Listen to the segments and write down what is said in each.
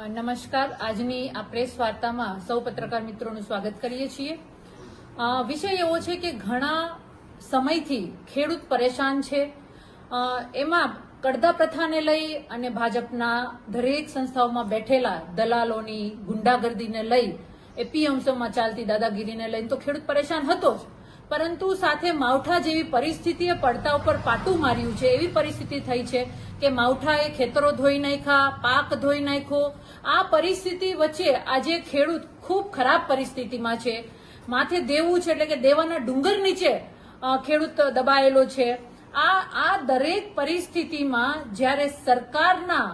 નમસ્કાર. આજની આ પ્રેસ વાર્તામાં સૌ પત્રકાર મિત્રોનું સ્વાગત કરીએ છીએ. વિષય એવો છે કે ઘણા સમયથી ખેડૂત પરેશાન છે. એમાં કડદા પ્રથાને લઈ અને ભાજપના દરેક સંસ્થાઓમાં બેઠેલા દલાલોની ગુંડાગર્દીને લઈ એપીએમસીમાં ચાલતી દાદાગીરીને લઈને તો ખેડૂત પરેશાન હતો જ, પરંતુ સાથે માવઠા જેવી પરિસ્થિતિએ પડતા ઉપર પાટું માર્યું છે. એવી પરિસ્થિતિ થઈ છે કે માવઠાએ ખેતરો ધોઈ નાખ્યા, પાક ધોઈ નાખ્યો. આ પરિસ્થિતિ વચ્ચે આજે ખેડૂત ખૂબ ખરાબ પરિસ્થિતિમાં છે. માથે દેવું છે, એટલે કે દેવાના ડુંગર નીચે ખેડૂત દબાયેલો છે. આ દરેક પરિસ્થિતિમાં જ્યારે સરકારના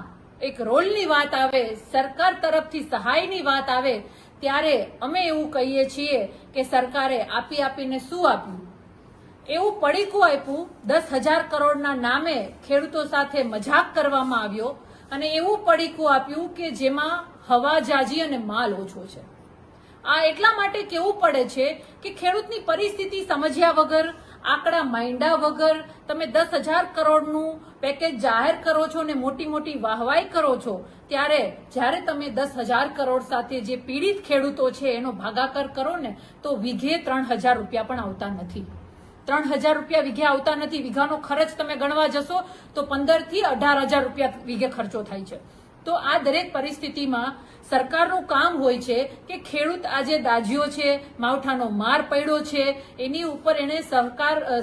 એક રોલની વાત આવે, સરકાર તરફથી સહાયની વાત આવે, ત્યારે અમે એવું કહીએ છીએ કે સરકારે આપીને શું આપ્યું? એવું પડીકું આપ્યું, 10,000 કરોડના નામે ખેડૂતો સાથે મજાક કરવામાં આવ્યો, અને એવું પડીકું આપ્યું કે જેમાં હવા જાજી અને માલ ઓછો છે. આ એટલા માટે કેવું પડે છે કે ખેડૂતની પરિસ્થિતિ સમજ્યા વગર, આંકડા માંડ્યા વગર તમે 10,000 કરોડનું પેકેજ જાહેર કરો છો ને મોટી મોટી વાહવાઈ કરો છો, ત્યારે જ્યારે તમે 10,000 કરોડ સાથે જે પીડિત ખેડૂતો છે એનો ભાગાકાર કરો ને, તો વીઘે 3,000 રૂપિયા પણ આવતા નથી. 3,000 રૂપિયા વીઘે આવતા નથી. વીઘાનો ખર્ચ તમે ગણવા જશો તો 15,000 થી 18,000 રૂપિયા વીઘે ખર્ચો થાય છે. તો આ દરેક પરિસ્થિતિમાં સરકારનું કામ હોય છે કે ખેડૂત આજે દાજ્યો છે, માવઠાનો માર પડ્યો છે, એની ઉપર એને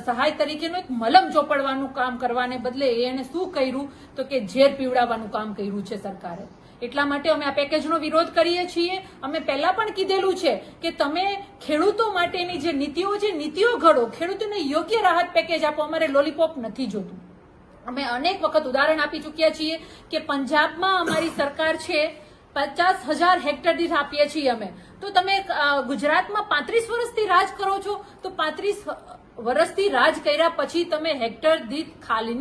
સહાય તરીકેનું એક મલમ ચોપડવાનું કામ કરવાને બદલે એને શું કર્યું તો કે ઝેર પીવડાવવાનું કામ કર્યું છે સરકારે. એટલા માટે અમે આ પેકેજનો વિરોધ કરીએ છીએ. અમે પહેલા પણ કીધેલું છે કે તમે ખેડૂતો માટેની જે નીતિઓ છે, નીતિઓ ઘડો, ખેડૂતોને યોગ્ય રાહત પેકેજ આપો. અમારે લોલીપોપ નથી જોતું. અમે અનેક વખત ઉદાહરણ આપી ચૂક્યા છીએ કે પંજાબમાં અમારી સરકાર છે 50,000 હેક્ટર દીઠ આપીએ છીએ અમે. તો તમે ગુજરાતમાં 35 વર્ષથી રાજ કરો છો, તો 35 વર્ષથી રાજ કર્યા પછી તમે હેક્ટર દીઠ ખાલી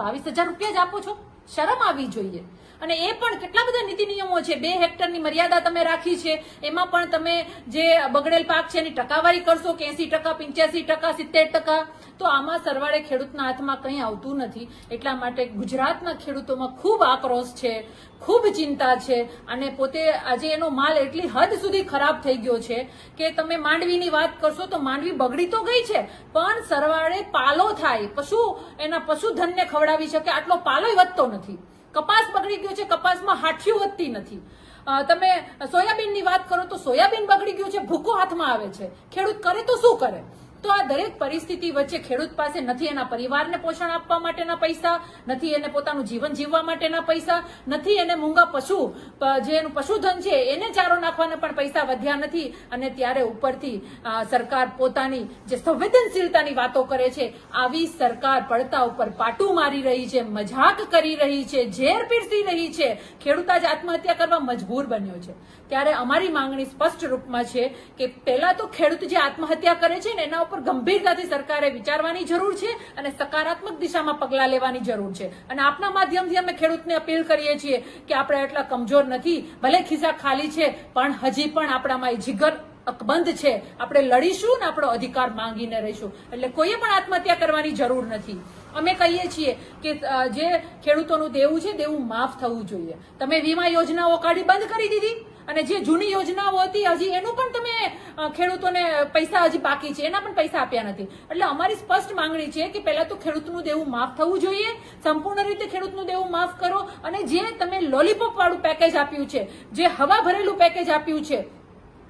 22,000 રૂપિયા જ આપો છો? શરમ આવી જોઈએ. અને એ પણ કેટલા બધા નીતિ નિયમો છે. 2 હેક્ટરની મર્યાદા તમે રાખી છે. એમાં પણ તમે જે બગડેલ પાક છે એની ટકાવારી કરશો કે 80%, 85%, 70%. તો આમાં સરવાળે ખેડૂતના હાથમાં કંઈ આવતું નથી. એટલા માટે ગુજરાતના ખેડૂતોમાં ખૂબ આક્રોશ છે, ખૂબ ચિંતા છે. અને પોતે આજે એનો માલ એટલી હદ સુધી ખરાબ થઈ ગયો છે કે તમે માંડવીની વાત કરશો તો માંડવી બગડી તો ગઈ છે, પણ સરવાળે પાલો થાય, એના પશુધનને ખવડાવી શકે આટલો પાલોય વધતો નથી. કપાસ બગડી ગયો છે, કપાસમાં હાઠીઓ વધતી નથી. તમે સોયાબીનની વાત કરો તો સોયાબીન બગડી ગયું છે, ભૂકો હાથમાં આવે છે. ખેડૂત કરે તો શું કરે? તો આ દરેક પરિસ્થિતિ વચ્ચે ખેડૂત પાસે નથી એના પરિવારને પોષણ આપવા માટેના પૈસા, નથી એને પોતાનું જીવન જીવવા માટેના પૈસા, નથી એને મૂંગા જે એનું પશુધન છે એને ચારો નાખવાના પણ પૈસા વધ્યા નથી. અને ત્યારે ઉપરથી સરકાર પોતાની જે સંવેદનશીલતાની વાતો કરે છે, આવી સરકાર પડતા ઉપર પાટું મારી રહી છે, મજાક કરી રહી છે, ઝેર પીરસી રહી છે. ખેડૂત આજે આત્મહત્યા કરવા મજબૂર બન્યો છે. ત્યારે અમારી માંગણી સ્પષ્ટ રૂપમાં છે કે પહેલા તો ખેડૂત જે આત્મહત્યા કરે છે ને એના ઉપર ગંભીરતાથી સરકારે વિચારવાની જરૂર છે અને સકારાત્મક દિશામાં પગલાં લેવાની જરૂર છે. અને આપના માધ્યમથી અમે ખેડૂતને અપીલ કરીએ છીએ કે આપણે એટલા કમજોર નથી. ભલે ખિસ્સા ખાલી છે, પણ હજી પણ આપણામાં જીગર અકબંધ છે. આપણે લડીશું ને આપણો અધિકાર માંગીને રહીશું. એટલે કોઈએ પણ આત્મહત્યા કરવાની જરૂર નથી. અમે કહીએ છીએ કે જે ખેડૂતોનું દેવું છે, દેવું માફ થવું જોઈએ. તમે વીમા યોજનાઓ કાઢી બંધ કરી દીધી, અને જે જૂની યોજનાઓ હતી હજી એનું પણ તમે ખેડૂતોને પૈસા હજી બાકી છે, એના પણ પૈસા આપ્યા નથી. એટલે અમારી સ્પષ્ટ માંગણી છે કે પહેલા તો ખેડૂતનું દેવું માફ થવું જોઈએ. સંપૂર્ણ રીતે ખેડૂતનું દેવું માફ કરો. અને જે તમે લોલીપોપ વાળું પેકેજ આપ્યું છે, જે હવા ભરેલું પેકેજ આપ્યું છે,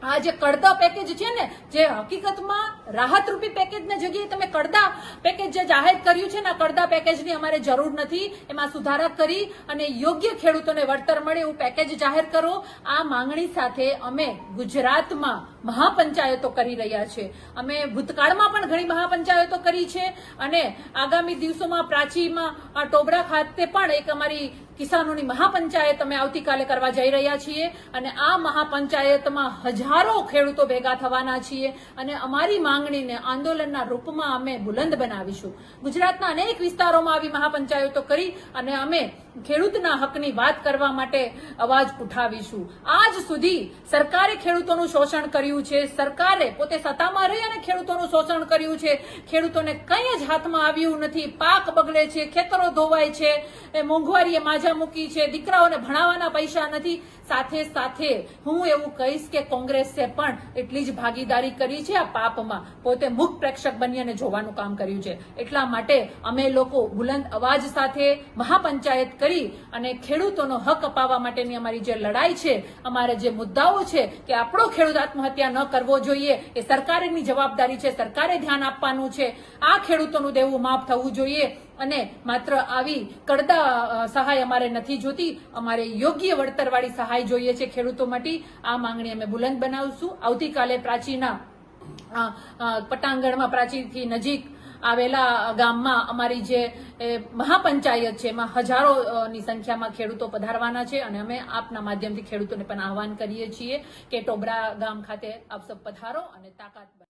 આ જે કડદા પેકેજ છે ને, જે હકીકતમાં રાહતરૂપી પેકેજની જગ્યાએ તમે કડદા પેકેજ જે જાહેર કર્યું છે ને, આ કડદા પેકેજની અમારે જરૂર નથી. એમાં સુધારા કરી અને યોગ્ય ખેડૂતોને વળતર મળે એવું પેકેજ જાહેર કરો. આ માંગણી સાથે અમે ગુજરાતમાં મહાપંચાયતો કરી રહ્યા છે. અમે ભૂતકાળમાં પણ ઘણી મહાપંચાયતો કરી છે અને આગામી દિવસોમાં પ્રાચીમાં ટોબરા ખાતે પણ એક અમારી કિસાનોની મહાપંચાયત અમે આવતીકાલે કરવા જઈ રહ્યા છીએ. અને આ મહાપંચાયતમાં હજારો ખેડૂતો ભેગા થવાના છીએ અને અમારી માંગણીને આંદોલનના રૂપમાં અમે બુલંદ બનાવીશું. ગુજરાતના અનેક વિસ્તારોમાં આવી મહાપંચાયતો કરી અને અમે ખેડૂતના હકની વાત કરવા માટે અવાજ ઉઠાવીશું. આજ સુધી સરકારે ખેડૂતોનું શોષણ કર્યું છે, સરકારે પોતે સત્તામાં રહી અને ખેડૂતોનું શોષણ કર્યું છે. ખેડૂતોને કંઈ જ હાથમાં આવ્યું નથી. પાક બગડે છે, ખેતરો ધોવાય છે, મોંઘવારીએ માજા મૂકી છે, દીકરાઓને ભણાવવાના પૈસા નથી. સાથે સાથે હું એવું કહીશ કે કોંગ્રેસે પણ એટલી જ ભાગીદારી કરી છે આ પાપમાં. પોતે મુખ પ્રેક્ષક બની અને જોવાનું કામ કર્યું છે. એટલા માટે અમે લોકો બુલંદ અવાજ સાથે મહાપંચાયત કરી અને ખેડૂતોનો હક અપાવવા માટેની અમારી જે લડાઈ છે, અમારા જે મુદ્દાઓ છે કે આપણો ખેડૂત આત્મહત્યા ન કરવો જોઈએ, એ સરકારની જવાબદારી છે, સરકારે ધ્યાન આપવાનું છે. આ ખેડૂતોનું દેવું માફ થવું જોઈએ અને માત્ર આવી કડદા સહાય અમારે નથી જોતી, અમારે યોગ્ય વળતરવાળી સહાય જોઈએ છે ખેડૂતો માટે. આ માંગણી અમે બુલંદ બનાવશું. આવતીકાલે પ્રાચીના પટાંગણમાં, પ્રાચીથી નજીક આવેલા ગામમાં અમારી જે મહાપંચાયત છે એમાં હજારોની સંખ્યામાં ખેડૂતો પધારવાના છે અને અમે આપના માધ્યમથી ખેડૂતોને પણ આહવાન કરીએ છીએ કે ટોબરા ગામ ખાતે આપ સૌ પધારો અને તાકાત